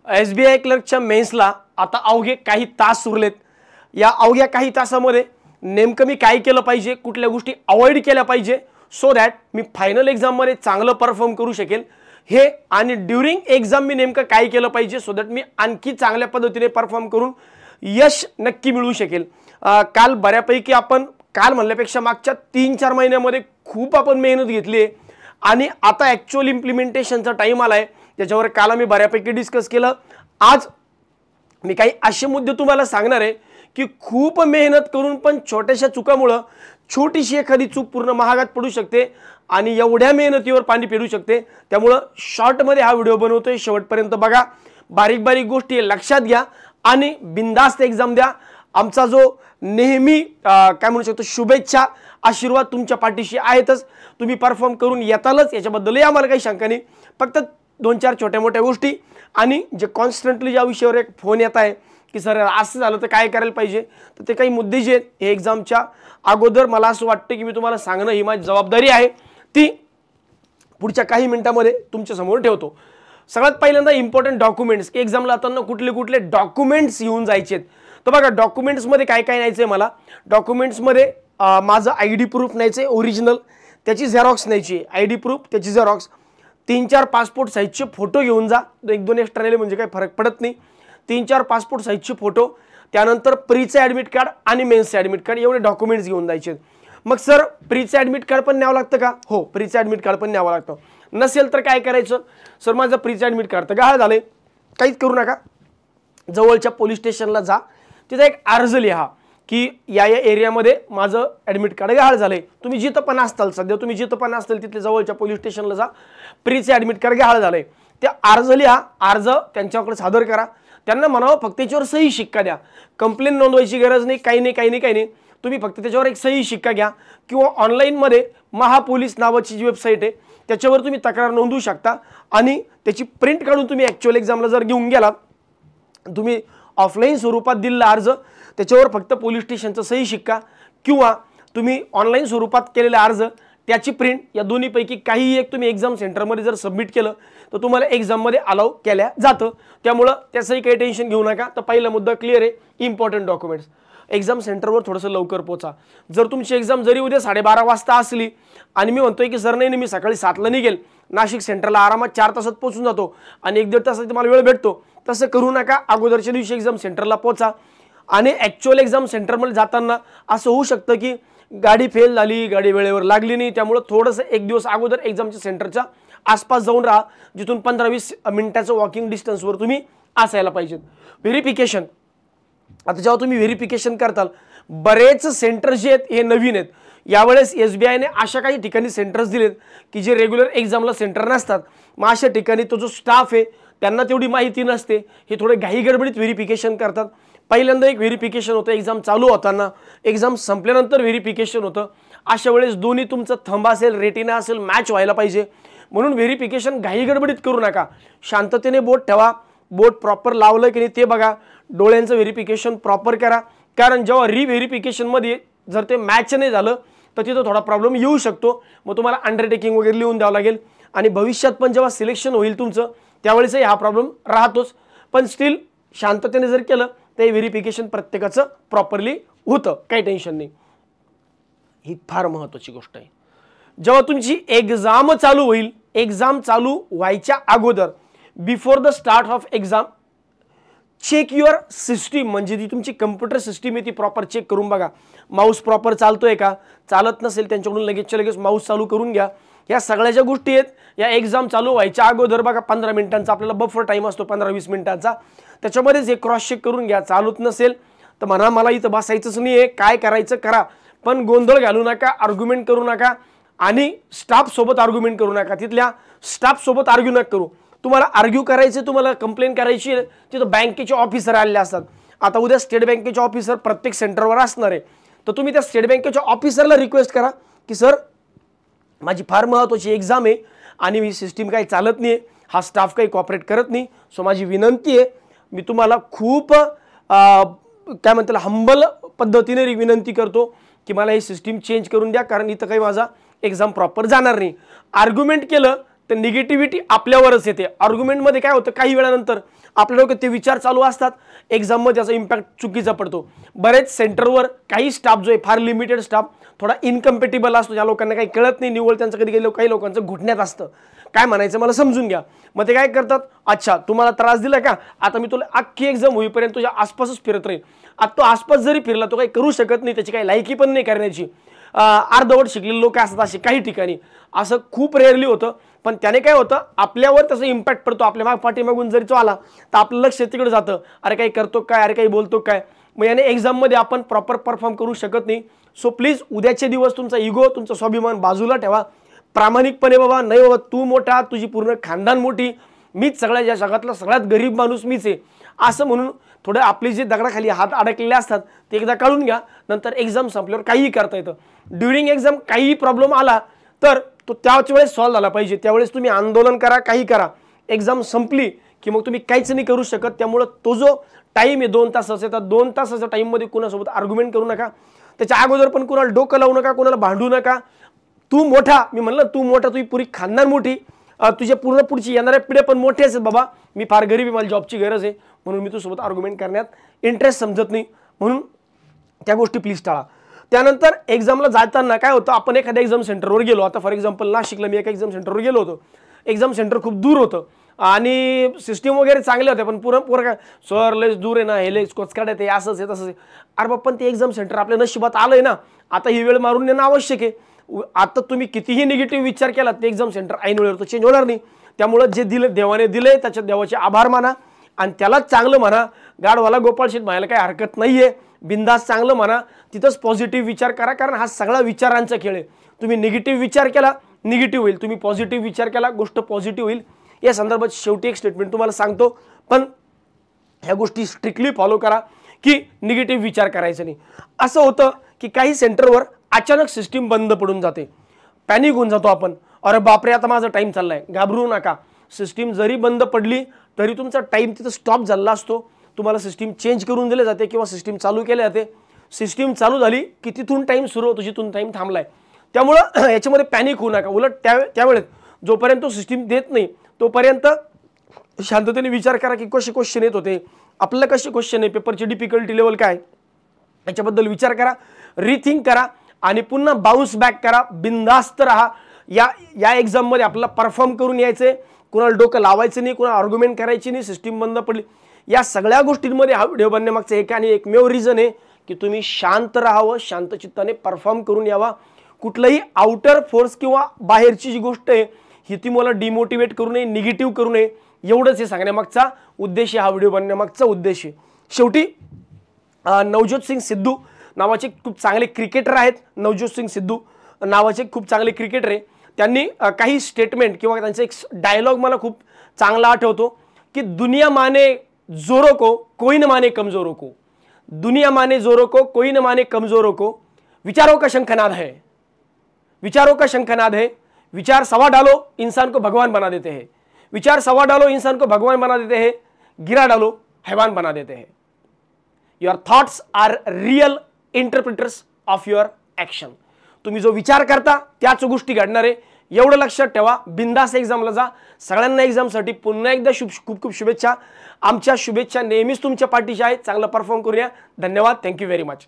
SBI क्लर्कच्या मेन्सला आता अवघे काही तास उरलेत। या अवघ्या काही तासामध्ये नेमकं मी काय केलं पाहिजे, कुठल्या गोष्टी अवॉइड केल्या पाहिजे सो दॅट मी फायनल एक्झाममध्ये चांगलं परफॉर्म करू शकेल हे, आणि ड्युरिंग एक्झाम मी नेमकं काय केलं पाहिजे सो दॅट मी आणखी चांगल्या पद्धतीने परफॉर्म करून यश नक्की मिळवू शकेल। काल बऱ्यापैकी आपण काल म्हणल्यापेक्षा मागच्या 3-4 महिन्यामध्ये खूप आपण मेहनत घेतली आहे आणि आता ॲक्च्युअल इम्प्लिमेंटेशनचा टाइम आलाय, त्याच्यावर काल आम्ही बऱ्यापैकी डिस्कस केलं। आज मी काही असे मुद्दे तुम्हाला सांगणार आहे की खूप मेहनत करून पण छोट्याशा चुकामुळे छोटीशी एखादी चूक पूर्ण महागात पडू शकते आणि एवढ्या मेहनतीवर पाणी फिरू शकते। त्यामुळे शॉर्ट मध्ये हा व्हिडिओ बनवतोय, शेवटपर्यंत बघा, बारीक बारीक गोष्टी लक्षात घ्या आणि बिंदास्त एक्झाम द्या। आमचा जो नेहमी काय म्हणू शकतो शुभेच्छा आशीर्वाद तुमच्या पाठीशी आहेतच, तुम्ही परफॉर्म करून येतालच, याच्याबद्दलही आम्हाला काही शंका नाही। फक्त 2-4 छोट्या मोठ्या गोष्टी आणि जे कॉन्स्टंटली ज्या विषयावर एक फोन येत आहे की सर असं झालं तर काय करायला पाहिजे, तर ते काही मुद्दे जे आहेत हे एक्झामच्या अगोदर मला असं वाटतं की मी तुम्हाला सांगणं ही माझी जबाबदारी आहे, ती पुढच्या काही मिनिटांमध्ये तुमच्या समोर ठेवतो। सगळ्यात पहिल्यांदा इम्पॉर्टंट डॉक्युमेंट्स, की एक्झामला जाताना कुठले कुठले डॉक्युमेंट्स घेऊन जायचे, तर बघा डॉक्युमेंट्समध्ये काय काय न्यायचं आहे मला। डॉक्युमेंट्समध्ये माझं ID प्रूफ न्यायचं आहे ओरिजिनल, त्याची झेरॉक्स न्यायची, ID प्रूफ त्याची झेरॉक्स, 3-4 पासपोर्ट साईजचे फोटो घेऊन जा, 1-2 एक्स्ट्रा नेले म्हणजे काही फरक पडत नाही। 3-4 पासपोर्ट साईजचे फोटो, त्यानंतर प्रीचं ॲडमिट कार्ड आणि मेन्सचं ॲडमिट कार्ड, एवढे डॉक्युमेंट्स घेऊन जायचे। मग सर प्रीचं ॲडमिट कार्ड पण न्यावं लागतं का? हो, प्रीचं ॲडमिट कार्ड पण न्यावं लागतं। नसेल तर काय करायचं, सर माझं प्रीचं ॲडमिट कार्ड तर गहाळ झालंय, काहीच करू नका, जवळच्या पोलीस स्टेशनला जा, तिथे एक अर्ज लिहा की या एरियामध्ये माझं ॲडमिट कार्ड गहाळ झालंय। तुम्ही जिथं पण असताल, सध्या तुम्ही जिथं पण असताल तिथे जवळच्या पोलीस स्टेशनला जा, प्रीचं ॲडमिट कार्ड गहाळ झालंय, ते अर्ज लिहा, अर्ज त्यांच्याकडे सादर करा, त्यांना म्हणावं फक्त त्याच्यावर सही शिक्का द्या, कंप्लेंट नोंदवायची गरज नाही, काही नाही, तुम्ही फक्त त्याच्यावर एक सही शिक्का घ्या किंवा ऑनलाईनमध्ये महापोलीस नावाची जी वेबसाईट आहे त्याच्यावर तुम्ही तक्रार नोंदवू शकता आणि त्याची प्रिंट काढून तुम्ही ॲक्च्युअल एक्झामला जर घेऊन गेलात, तुम्ही ऑफलाईन स्वरूपात दिलेला अर्ज त्याच्यावर फक्त पोलीस स्टेशनचा सही शिक्का किंवा तुम्ही ऑनलाईन स्वरूपात केलेला अर्ज त्याची प्रिंट, या दोन्हीपैकी काही एक तुम्ही एक्झाम सेंटरमध्ये जर सबमिट केलं तर तुम्हाला एक्झाममध्ये अलाउ केल्या जातं। त्यामुळं त्याचंही काही टेन्शन घेऊ नका। तर पहिला मुद्दा क्लिअर आहे, इम्पॉर्टंट डॉक्युमेंट्स, एक्झाम सेंटरवर थोडंसं लवकर पोचा। जर तुमची एक्झाम जरी उद्या 12:30 वाजता असली आणि मी म्हणतोय की सर नाही मी सकाळी 7ला निघेल, नाशिक सेंटरला आरामात 4 तासात पोहोचून जातो आणि 1-1.5 तासात तुम्हाला वेळ भेटतो, तसं करू नका। अगोदरच्या दिवशी एक्झाम सेंटरला पोचा आणि ॲक्च्युअल एक्झाम सेंटरमध्ये जाताना असं होऊ शकतं की गाडी फेल झाली, गाडी वेळेवर लागली नाही, त्यामुळे थोडंसं एक दिवस अगोदर एक्झामच्या सेंटरच्या आसपास जाऊन राहा, जिथून 15-20 मिनिटाचं वॉकिंग डिस्टन्सवर तुम्ही असायला पाहिजेत। व्हेरिफिकेशन, आता जेव्हा तुम्ही व्हेरिफिकेशन करताल, बरेच सेंटर्स जे आहेत हे नवीन आहेत, यावेळेस SBI ने अशा काही ठिकाणी सेंटर्स दिलेत की जे रेग्युलर एक्झामला सेंटर नसतात, मग अशा ठिकाणी तो जो स्टाफ आहे त्यांना तेवढी माहिती नसते, हे थोडे घाई गडबडीत व्हेरिफिकेशन करतात। पहिल्यांदा एक व्हेरिफिकेशन होतं एक्झाम चालू होताना, एक्झाम संपल्यानंतर व्हेरिफिकेशन होतं, अशा वेळेस दोन्ही तुमचं थंब असेल, रेटिना असेल, मॅच व्हायला पाहिजे, म्हणून व्हेरिफिकेशन घाई गडबडीत करू नका, शांततेने बोट ठेवा, बोट प्रॉपर लावलं की नाही ते बघा, डोळ्यांचं व्हेरिफिकेशन प्रॉपर करा, कारण जेव्हा रिव्हेरिफिकेशनमध्ये जर ते मॅच नाही झालं तर तिथं थोडा प्रॉब्लेम येऊ शकतो, मग तुम्हाला अंडरटेकिंग वगैरे लिहून द्यावं लागेल आणि भविष्यात पण जेव्हा सिलेक्शन होईल तुमचं त्यावेळेसही हा प्रॉब्लेम राहतोच, पण स्टील शांततेने जर केलं ते व्हेरिफिकेशन प्रत्येकाचं प्रॉपरली होतं, काही टेन्शन नाही। ही फार महत्त्वाची गोष्ट आहे। जेव्हा तुमची एक्झाम चालू होईल, एक्झाम चालू व्हायच्या अगोदर, before the start of exam, check your system, म्हणजे जी तुमची कम्प्युटर सिस्टीम आहे ती प्रॉपर चेक करून बघा, माऊस प्रॉपर चालतोय का, चालत नसेल त्यांच्याकडून लगेचच्या लगेच माऊस चालू करून घ्या। या सगळ्या ज्या गोष्टी आहेत या एक्झाम चालू व्हायच्या अगोदर बघा, 15 मिनिटांचा आपल्याला बफर टाइम असतो, 15-20 मिनिटांचा, त्याच्यामध्येच हे क्रॉस चेक करून घ्या। चालत नसेल तर म्हणा मला इथं बसायचंच नाही आहे, काय करायचं करा, पण गोंधळ घालू नका, आर्ग्युमेंट करू नका आणि स्टाफ सोबत आर्ग्युमेंट करू नका, तिथल्या स्टाफ सोबत आर्ग्यू नका करू। तुम्हाला आर्ग्यू करायचे, तुम्हाला कंप्लेंट करायची, तिथं बँकेचे ऑफिसर आलेले असतात, आता उद्या स्टेट बँकेचे ऑफिसर प्रत्येक सेंटरवर असणार आहे, तर तुम्ही त्या स्टेट बँकेच्या ऑफिसरला रिक्वेस्ट करा की सर माझी फार महत्त्वाची एक्झाम आहे आणि मी सिस्टीम काही चालत नाही, हा स्टाफ काही कॉपरेट करत नाही, सो माझी विनंती आहे, मी तुम्हाला खूप काय म्हणतात हंबल पद्धतीने विनंती करतो की मला ही सिस्टीम चेंज करून द्या, कारण इथं काही माझा एक्झाम प्रॉपर जाणार नाही। आर्ग्युमेंट केलं तर निगेटिव्हिटी आपल्यावरच येते. आर्ग्युमेंटमध्ये काय होतं, काही वेळानंतर आपल्या डोक्यात ते विचार चालू असतात, एक्झाममध्ये त्याचा इम्पॅक्ट चुकीचा पडतो. बरेच सेंटरवर काही स्टाफ जो आहे फार लिमिटेड स्टाफ थोडा इनकम्पेटेबल असतो, ज्या लोकांना काही कळत नाही, निवड त्यांचं कधी गेलं काही लोकांचं घुटण्यात असतं, काय म्हणायचं मला समजून घ्या. मग ते काय करतात, अच्छा तुम्हाला त्रास दिला का, आता मी तुला अख्खी एक्झाम होईपर्यंत तुझ्या आसपासच फिरत राहील. आता तो आसपास जरी फिरला तो काही करू शकत नाही, त्याची काही लायकी पण नाही करण्याची. अर्धवट शिकलेले लोक असतात असे काही ठिकाणी, असं खूप रेअरली होतं. पण त्याने काय होतं, आपल्यावर त्याचा इम्पॅक्ट पडतो. आपल्या पाठीमागून जरी तो आला तर आपलं लक्ष तिकडे जातं, अरे काही करतो काय, अरे काही बोलतो काय. मग याने एक्झाममध्ये आपण प्रॉपर परफॉर्म करू शकत नाही. सो प्लीज उद्याचे दिवस तुमचा इगो, तुमचा स्वाभिमान बाजूला ठेवा. प्रामाणिकपणे बाबा, नाही बाबा तू मोठा, तुझी पूर्ण खानदान मोठी, मीच सगळ्या या जगातला सगळ्यात गरीब माणूस मीच आहे, असं म्हणून थोडं आपली जे दगडाखाली हात अडकलेले असतात ते एकदा काढून घ्या. नंतर एक्झाम संपल्यावर काहीही करता येतं. ड्युरिंग एक्झाम काहीही प्रॉब्लेम आला तर तो त्याच वेळेस सॉल्व्ह झाला पाहिजे. त्यावेळेस तुम्ही आंदोलन करा, काही करा. एक्झाम संपली की मग तुम्ही काहीच नाही करू शकत. त्यामुळं तो जो टाईम आहे 2 तासाचा, त्या 2 तासाच्या टाईममध्ये कुणासोबत आर्ग्युमेंट करू नका. त्याच्या अगोदर पण कुणाला डोकं लावू नका, कुणाला भांडू नका. तू मोठा, मी म्हणलं तू मोठा, तुझी पुरी खानदान मोठी, तुझे पूर्ण पुढची येणाऱ्या पिढ्या पण मोठे आहेत बाबा. मी फार गरीब आहे, मला जॉबची गरज आहे, म्हणून मी तुझ्यासोबत आर्ग्युमेंट करण्यात इंटरेस्ट समजत नाही, म्हणून त्या गोष्टी प्लीज टाळा. त्यानंतर एक्झामला जाताना काय होतं, आपण एखाद्या एक्झाम सेंटरवर गेलो. आता फॉर एक्झाम्पल नाशिकला मी एका एक्झाम सेंटरवर गेलो होतो. एक्झाम सेंटर खूप दूर होतं आणि सिस्टीम वगैरे चांगले होते, पण पुरं काय सर लयच दूर आहे ना, हे लयच कोचकाड आहे, ते असंच आहे तसंच आहे. अरे बाप्पा, पण ते एक्झाम सेंटर आपल्या नशिबात आलंय ना, आता ही वेळ मारून नेणं आवश्यक आहे. आता तुम्ही कितीही निगेटिव्ह विचार केला ते एक्झाम सेंटर ऐन वेळेवर तर चेंज होणार नाही. त्यामुळं जे दिलं देवाने दिलंय त्याच्यात देवाचे आभार माना आणि त्यालाच चांगलं म्हणा. गाडवाला गोपाळ शेठ म्हणायला काही हरकत नाहीये, बिंदास चांगलं म्हणा, तिथंच पॉझिटिव्ह विचार करा. कारण हा सगळा विचारांचा खेळ आहे. तुम्ही निगेटिव्ह विचार केला निगेटिव्ह होईल, तुम्ही पॉझिटिव्ह विचार केला गोष्ट पॉझिटिव्ह होईल. या संदर्भात शेवटी एक स्टेटमेंट तुम्हाला सांगतो, पण ह्या गोष्टी स्ट्रिक्टली फॉलो करा की निगेटिव्ह विचार करायचं नाही. असं होतं की काही सेंटरवर अचानक सिस्टीम बंद पडून जाते, पॅनिक होऊन जातो आपण, अरे बापरे आता माझा टाइम चाललाय. घाबरू नका. सिस्टीम जरी बंद पडली तरी तुमचा टाइम तिथं स्टॉप झाला असतो. तुम्हाला सिस्टीम चेंज करून दिले जाते किंवा सिस्टीम चालू केले जाते. सिस्टीम चालू झाली की तिथून टाइम सुरू होतो जिथून टाइम थांबलाय. त्यामुळं याच्यामध्ये पॅनिक होऊ नका. उलट त्यावेळेस जोपर्यंत तो सिस्टीम देत नाही तोपर्यंत शांततेने विचार करा की कसे क्वेश्चन येत होते, आपल्याला कसे क्वेश्चन आहे, पेपरची डिफिकल्टी लेवल काय, याच्याबद्दल विचार करा, रिथिंक करा आणि पुन्हा बाउन्स बॅक करा. बिंदास्त राहा. या एक्झाममध्ये आपल्याला परफॉर्म करून यायचंय. कुणाला डोकं लावायचं नाही, कुणाला आर्ग्युमेंट करायची नाही. सिस्टीम बंद पडली, या सगळ्या गोष्टींमध्ये हा व्हिडिओ बनण्यामागचं एक आणि एकमेव रिझन आहे की तुम्ही शांत राहावं, शांत चित्ताने परफॉर्म करून यावा. कुठलंही आउटर फोर्स किंवा बाहेरची जी गोष्ट आहे ही ती मला डिमोटिवेट करू नये, निगेटिव्ह करू नये, एवढंच हे सांगण्यामागचा उद्देश आहे, हा व्हिडिओ बनण्यामागचा उद्देश आहे. शेवटी नवज्योत सिंग सिद्धू नावाचे खूप चांगले क्रिकेटर आहेत. नवज्योत सिंग सिद्धू नावाचे खूप चांगले क्रिकेटर आहे. त्यांनी काही स्टेटमेंट किंवा त्यांचा एक डायलॉग मला खूप चांगला आठवतो की दुनिया माने जोरों को कोई न माने कमजोरों को, दुनिया माने जोरों को कोई न माने कमजोरों को, विचारों का शंखनाद है, विचारों का शंखनाद है. विचार सवा डालो इंसान को भगवान बना देते हैं, विचार सवा डालो इंसान को भगवान बना देते हैं, गिरा डालो हैवान बना देते हैं. Your thoughts are real interpreters of your action. तुम्ही जो विचार करता त्याच गोष्टी घडणार आहे, एवढं लक्षात ठेवा. बिंदास एक्झामला जा. सगळ्यांना एक्झामसाठी पुन्हा एकदा खूप खूप शुभेच्छा. आमच्या शुभेच्छा नेहमीच तुमच्या पाठीशी आहेत. चांगला परफॉर्म करूया. धन्यवाद. Thank you very much.